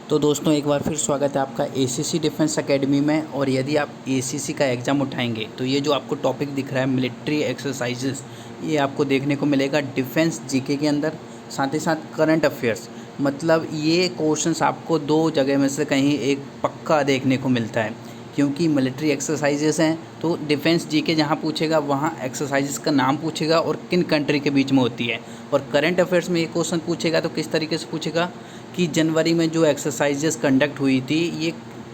तो दोस्तों एक बार फिर स्वागत है आपका एसीसी डिफेंस एकेडमी में। और यदि आप एसीसी का एग्ज़ाम उठाएंगे तो ये जो आपको टॉपिक दिख रहा है मिलिट्री एक्सरसाइजेस, ये आपको देखने को मिलेगा डिफेंस जीके के अंदर, साथ ही साथ करंट अफेयर्स। मतलब ये क्वेश्चंस आपको दो जगह में से कहीं एक पक्का देखने को मिलता है, क्योंकि मिलिट्री एक्सरसाइजेस हैं तो डिफेंस जीके जहाँ पूछेगा वहाँ एक्सरसाइजेस का नाम पूछेगा और किन कंट्री के बीच में होती है। और करंट अफेयर्स में ये क्वेश्चन पूछेगा तो किस तरीके से पूछेगा कि जनवरी में जो एक्सरसाइजेस कंडक्ट हुई थी ये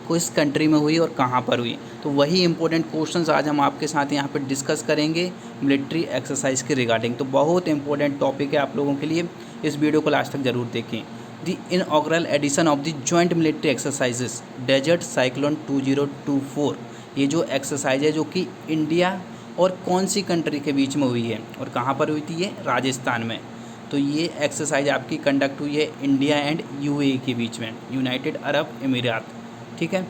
किस कंट्री में हुई और कहाँ पर हुई। तो वही इंपॉर्टेंट क्वेश्चंस आज हम आपके साथ यहाँ पर डिस्कस करेंगे मिलिट्री एक्सरसाइज के रिगार्डिंग। तो बहुत इंपॉर्टेंट टॉपिक है आप लोगों के लिए, इस वीडियो को लास्ट तक ज़रूर देखें। The inaugural edition of the joint military exercises Desert Cyclone 2024, ये जो एक्सरसाइज है जो कि इंडिया और कौन सी कंट्री के बीच में हुई है और कहाँ पर हुई थी, ये राजस्थान में। तो ये एक्सरसाइज आपकी कंडक्ट हुई है इंडिया एंड यूएई के बीच में, यूनाइटेड अरब अमीरात, ठीक है,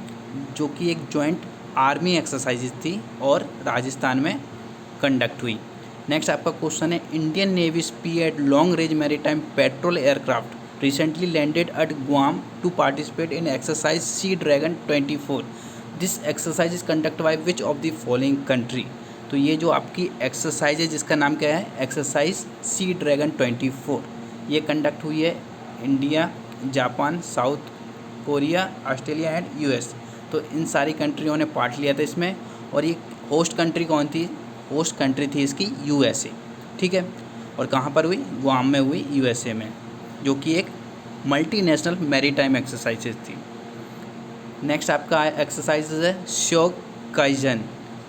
जो कि एक जॉइंट आर्मी एक्सरसाइज थी और राजस्थान में कंडक्ट हुई। नेक्स्ट आपका क्वेश्चन है, Indian navy speed long range maritime patrol aircraft recently landed at Guam to participate in exercise sea dragon 24। This exercise is conduct by which of the following country. तो ये जो आपकी exercise है जिसका नाम क्या है, एक्सरसाइज सी ड्रैगन 24, ये कंडक्ट हुई है India, Japan, south Korea, Australia and US. तो इन सारी कंट्रियों ने पार्ट लिया था इसमें। और ये होस्ट कंट्री कौन थी, होस्ट कंट्री थी इसकी यूएसए, ठीक है। और कहाँ पर हुई, गुआम में हुई, यूएसए में, जो कि एक मल्टीनेशनल मैरीटाइम एक्सरसाइजेज थी। नेक्स्ट आपका एक्सरसाइज है Sahyog Kaijin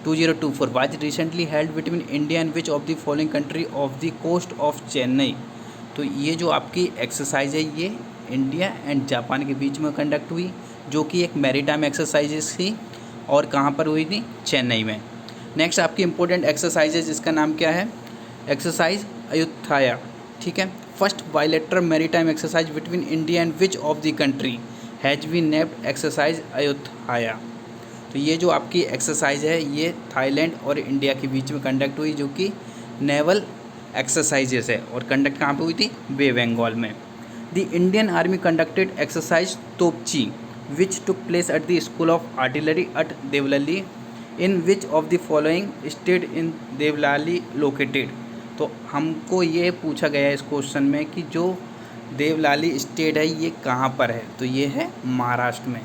2024 was recently held between India and which of the following country off the coast of Chennai. तो ये जो आपकी एक्सरसाइज है ये इंडिया एंड जापान के बीच में कंडक्ट हुई, जो कि एक मैरीटाइम एक्सरसाइजेस थी और कहाँ पर हुई थी, चेन्नई में। नेक्स्ट आपकी इंपॉर्टेंट एक्सरसाइज है जिसका नाम क्या है, एक्सरसाइज अयुत्थाया, ठीक है। First bilateral maritime exercise between India and which of the country has been named exercise Ayutthaya. तो ये जो आपकी एक्सरसाइज है ये थाईलैंड और इंडिया के बीच में कंडक्ट हुई, जो कि नेवल एक्सरसाइजेस है और कंडक्ट कहाँ पे हुई थी, बे बंगाल में। The Indian army conducted exercise Topchi which took place at the school of artillery at Deolali in which of the following state in Deolali located. तो हमको ये पूछा गया है इस क्वेश्चन में कि जो देवलाली स्टेट है ये कहाँ पर है, तो ये है महाराष्ट्र में।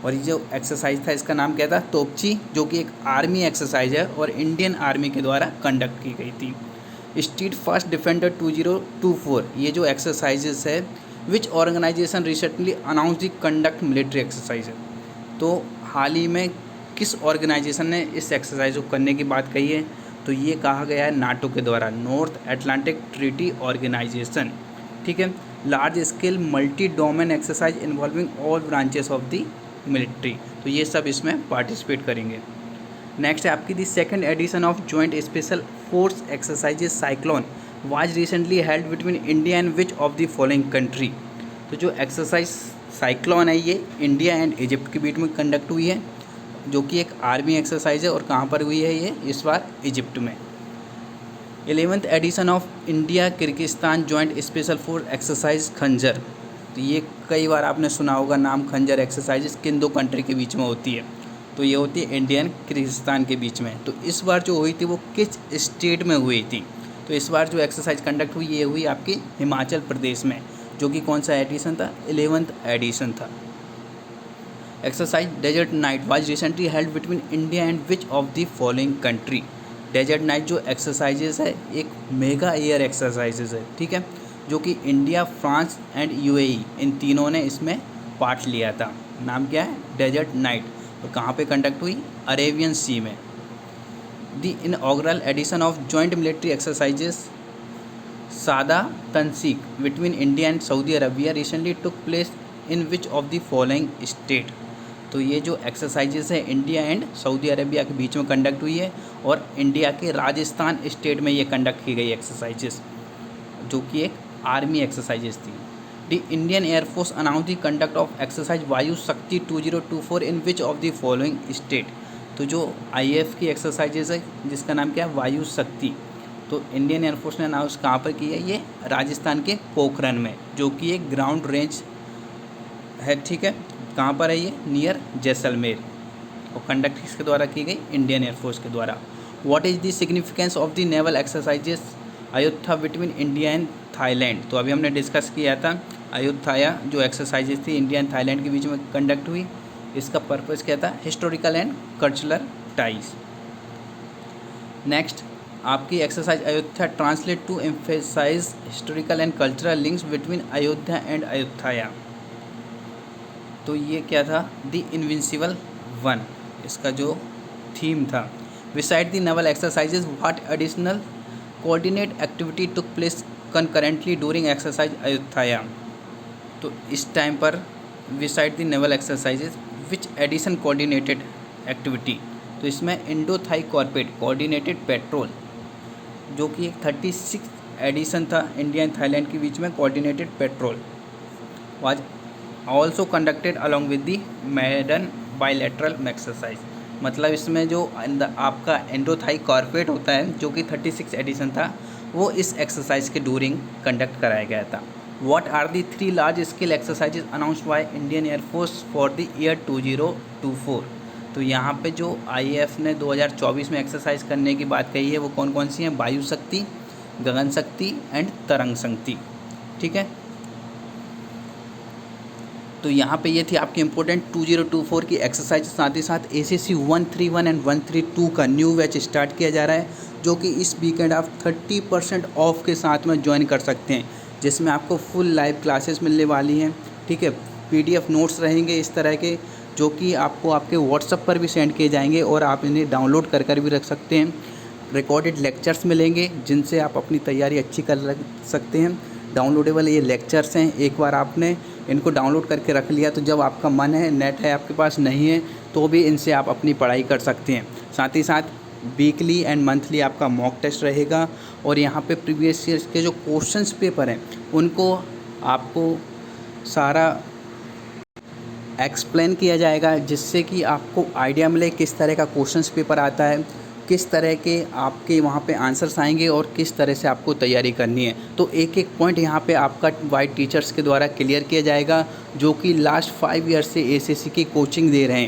और ये जो एक्सरसाइज था इसका नाम क्या था, तोपची, जो कि एक आर्मी एक्सरसाइज है और इंडियन आर्मी के द्वारा कंडक्ट की गई थी। स्ट्रीट फास्ट डिफेंडर 2024, ये जो एक्सरसाइजेस है which organisation recently announce the conduct military exercise है। तो हाल ही में किस ऑर्गेनाइजेशन ने इस एक्सरसाइज को करने की बात कही है, तो ये कहा गया है नाटो के द्वारा, नॉर्थ अटलांटिक ट्रीटी ऑर्गेनाइजेशन, ठीक है। Large scale multi domain exercise involving all branches of the military, तो ये सब इसमें पार्टिसिपेट करेंगे। नेक्स्ट है आपकी the second edition of joint special force exercises cyclone was recently held between India and which of the following country. तो जो exercise cyclone है ये इंडिया एंड इजिप्ट के बीच में कंडक्ट हुई है, जो कि एक आर्मी एक्सरसाइज है और कहाँ पर हुई है ये, इस बार इजिप्ट में। 11th edition of India Kyrgyzstan joint special force exercise Khanjar. तो ये कई बार आपने सुना होगा नाम, खंजर एक्सरसाइजेस किन दो कंट्री के बीच में होती है, तो ये होती है इंडियन किर्गिस्तान के बीच में। तो इस बार जो हुई थी वो किस स्टेट में हुई थी, तो इस बार जो एक्सरसाइज कंडक्ट हुई ये हुई आपकी हिमाचल प्रदेश में, जो कि कौन सा एडिशन था, 11th एडिशन था। Exercise desert knight was recently held between India and which of the following country. Desert knight जो एक्सरसाइजेस है एक मेगा एयर एक्सरसाइजेस है, ठीक है, जो कि इंडिया, फ्रांस एंड यूएई इन तीनों ने इसमें पार्ट लिया था। नाम क्या है, डेजर्ट नाइट, और कहाँ पे कंडक्ट हुई, अरेबियन सी में। The inaugural edition of joint military exercises Sada Tanseeq between India and Saudi Arabia recently took place in which of the following state. तो ये जो एक्सरसाइजेस है इंडिया एंड सऊदी अरबिया के बीच में conduct हुई है और इंडिया के राजस्थान स्टेट में ये कंडक्ट की गई एक्सरसाइजेस, जो कि एक आर्मी एक्सरसाइजेस थी। The Indian Air Force announce the conduct of exercise Vayu Shakti 2024 in which of the following state. तो जो आईएएफ की एक्सरसाइजेस है जिसका नाम क्या है, वायु शक्ति, तो इंडियन एयरफोर्स ने अनाउंस कहाँ पर की है, ये राजस्थान के पोखरन में, जो कि एक ग्राउंड रेंज है, ठीक है। कहाँ पर है ये? नियर जैसलमेर, और कंडक्ट किसके द्वारा की गई? इंडियन एयरफोर्स के द्वारा। What is the significance of the naval exercises Ayodhya between India and Thailand? तो अभी हमने डिस्कस किया था अयोध्या जो एक्सरसाइजेस थी इंडिया एंड थाईलैंड के बीच में कंडक्ट हुई, इसका पर्पस क्या था? Historical and cultural ties. Next आपकी exercise Ayodhya translate to emphasize historical and cultural links between Ayodhya and Ayodhya. तो ये क्या था? द इनविंसिबल वन, इसका जो थीम था। Beside the naval exercises what additional coordinate activity took place concurrently during exercise Ayodhya? तो इस टाइम पर beside the naval exercises which edition coordinated activity? तो इसमें इंडो थाई कॉर्पेट कोऑर्डिनेटेड पेट्रोल, जो कि एक 36 एडिशन था इंडिया एंड थाईलैंड के बीच में coordinated petrol, was also conducted along with the मैडन bilateral exercise. मतलब इसमें जो आपका इंडो थाई कॉर्पेट होता है जो कि 36 एडिशन था, वो इस एक्सरसाइज के ड्यूरिंग कंडक्ट कराया गया था। What are the 3 large scale exercises announced by Indian air force for the year 2024? तो यहाँ पे जो आईएएफ ने 2024 में एक्सरसाइज करने की बात कही है वो कौन कौन सी हैं? वायु शक्ति, गगन शक्ति एंड तरंग शक्ति, ठीक है। तो यहाँ पे ये थी आपकी इम्पोर्टेंट 2024 की एक्सरसाइज। साथ ही साथ एसीसी 131 एंड 132 का न्यू बैच स्टार्ट किया जा रहा है, जो कि इस वीकेंड आप 30% ऑफ के साथ में ज्वाइन कर सकते हैं, जिसमें आपको फुल लाइव क्लासेस मिलने वाली हैं, ठीक है। पीडीएफ नोट्स रहेंगे इस तरह के, जो कि आपको आपके व्हाट्सएप पर भी सेंड किए जाएंगे और आप इन्हें डाउनलोड कर भी रख सकते हैं। रिकॉर्डेड लेक्चर्स मिलेंगे जिनसे आप अपनी तैयारी अच्छी कर सकते हैं। डाउनलोडेबल ये लेक्चर्स हैं, एक बार आपने इनको डाउनलोड करके रख लिया तो जब आपका मन है, नेट है आपके पास नहीं है, तो भी इनसे आप अपनी पढ़ाई कर सकते हैं। साथ ही साथ वीकली एंड मंथली आपका मॉक टेस्ट रहेगा, और यहाँ पे प्रीवियस ईयर के जो क्वेश्चंस पेपर हैं उनको आपको सारा एक्सप्लेन किया जाएगा, जिससे कि आपको आइडिया मिले किस तरह का क्वेश्चंस पेपर आता है, किस तरह के आपके वहाँ पे आंसर्स आएंगे और किस तरह से आपको तैयारी करनी है। तो एक एक पॉइंट यहाँ पे आपका वाइट टीचर्स के द्वारा क्लियर किया जाएगा, जो कि लास्ट 5 ईयर से एसएससी की कोचिंग दे रहे हैं।